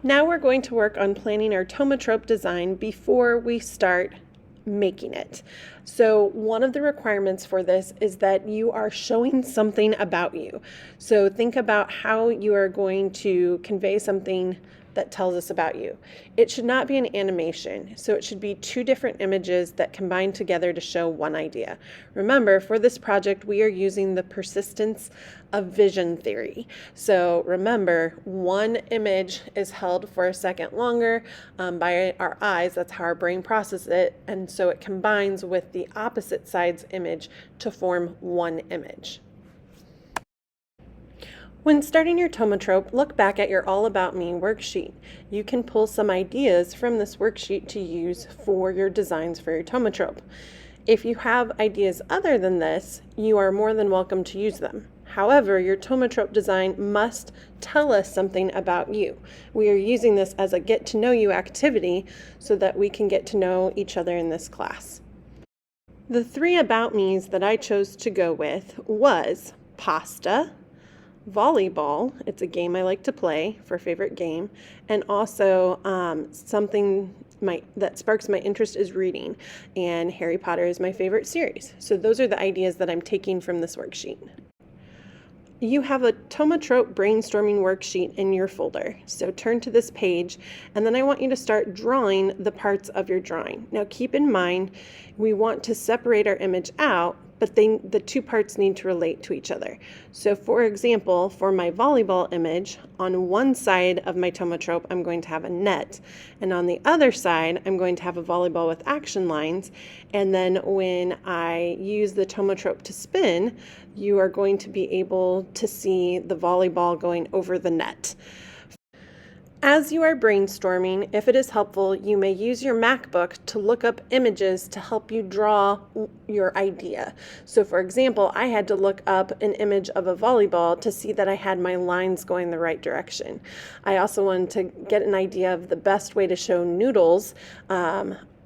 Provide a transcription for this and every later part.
Now we're going to work on planning our Thaumatrope design before we start making it. So one of the requirements for this is that you are showing something about you. So think about how you are going to convey something that tells us about you. It should not be an animation, so it should be two different images that combine together to show one idea. Remember, for this project, we are using the persistence of vision theory. So remember, one image is held for a second longer by our eyes. That's how our brain processes it, and so it combines with the opposite side's image to form one image. When starting your Thaumatrope, look back at your All About Me worksheet. You can pull some ideas from this worksheet to use for your designs for your Thaumatrope. If you have ideas other than this, you are more than welcome to use them. However, your Thaumatrope design must tell us something about you. We are using this as a get to know you activity so that we can get to know each other in this class. The three About Me's that I chose to go with was pasta, volleyball, it's a game I like to play for favorite game, and also something that sparks my interest is reading, and Harry Potter is my favorite series. So those are the ideas that I'm taking from this worksheet. You have a Thaumatrope brainstorming worksheet in your folder. So turn to this page, and then I want you to start drawing the parts of your drawing. Now keep in mind, we want to separate our image out, but the two parts need to relate to each other. So for example, for my volleyball image, on one side of my Thaumatrope, I'm going to have a net, and on the other side, I'm going to have a volleyball with action lines, and then when I use the Thaumatrope to spin, you are going to be able to see the volleyball going over the net. As you are brainstorming, if it is helpful, you may use your MacBook to look up images to help you draw your idea. So for example, I had to look up an image of a volleyball to see that I had my lines going the right direction. I also wanted to get an idea of the best way to show noodles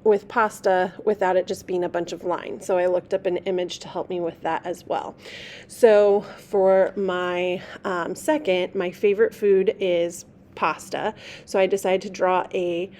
with pasta without it just being a bunch of lines. So I looked up an image to help me with that as well. So for my second, my favorite food is pasta. So I decided to draw a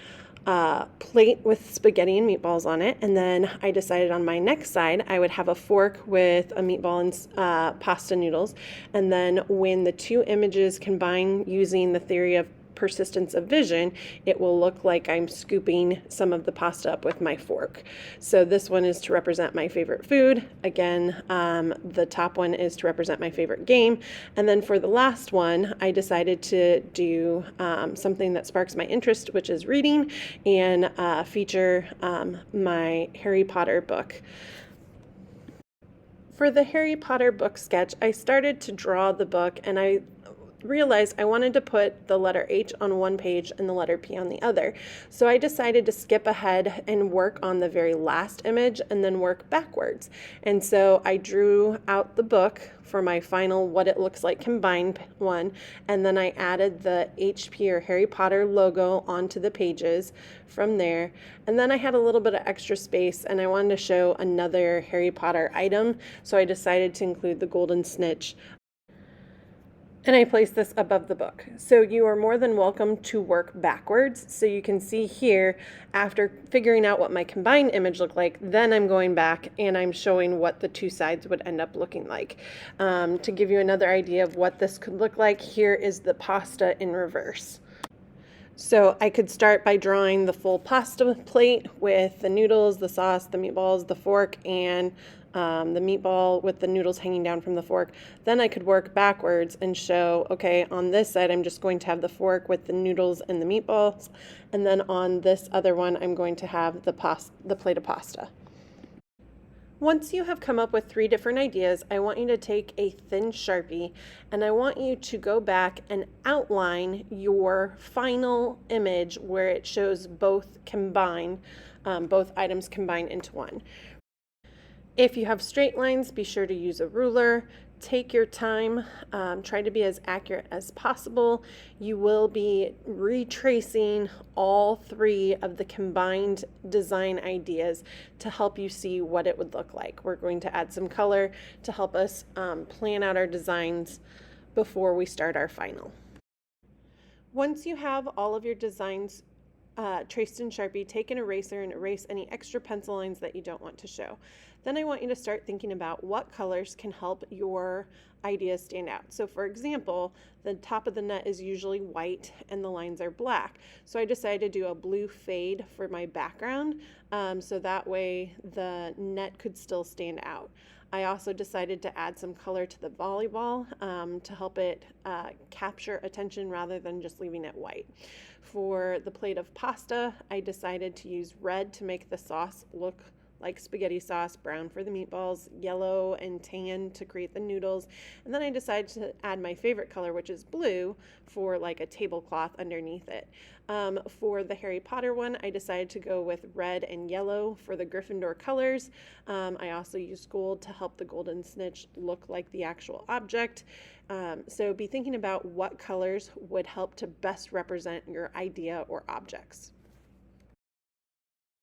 plate with spaghetti and meatballs on it, and then I decided on my next side I would have a fork with a meatball and pasta noodles, and then when the two images combine using the theory of persistence of vision, it will look like I'm scooping some of the pasta up with my fork. So this one is to represent my favorite food. Again, the top one is to represent my favorite game. And then for the last one, I decided to do something that sparks my interest, which is reading, and feature my Harry Potter book. For the Harry Potter book sketch, I started to draw the book, and I realized I wanted to put the letter H on one page and the letter P on the other. So I decided to skip ahead and work on the very last image and then work backwards. And so I drew out the book for my final what it looks like combined one, and then I added the HP or Harry Potter logo onto the pages from there. And then I had a little bit of extra space and I wanted to show another Harry Potter item, so I decided to include the golden snitch. And I place this above the book. So you are more than welcome to work backwards. So you can see here, after figuring out what my combined image looked like, then I'm going back and I'm showing what the two sides would end up looking like. To give you another idea of what this could look like, here is the pasta in reverse. So I could start by drawing the full pasta plate with the noodles, the sauce, the meatballs, the fork, and the meatball with the noodles hanging down from the fork. Then I could work backwards and show, okay, on this side I'm just going to have the fork with the noodles and the meatballs, and then on this other one I'm going to have the plate of pasta. Once you have come up with 3 different ideas, I want you to take a thin Sharpie and I want you to go back and outline your final image where it shows both items combined into one. If you have straight lines, be sure to use a ruler. Take your time, try to be as accurate as possible. You will be retracing all 3 of the combined design ideas to help you see what it would look like. We're going to add some color to help us plan out our designs before we start our final. Once you have all of your designs traced in Sharpie, take an eraser and erase any extra pencil lines that you don't want to show. Then I want you to start thinking about what colors can help your ideas stand out. So for example, the top of the net is usually white and the lines are black. So I decided to do a blue fade for my background, so that way the net could still stand out. I also decided to add some color to the volleyball to help it capture attention rather than just leaving it white. For the plate of pasta, I decided to use red to make the sauce look like spaghetti sauce, brown for the meatballs, yellow and tan to create the noodles. And then I decided to add my favorite color, which is blue, for like a tablecloth underneath it. For the Harry Potter one, I decided to go with red and yellow for the Gryffindor colors. I also used gold to help the golden snitch look like the actual object. So be thinking about what colors would help to best represent your idea or objects.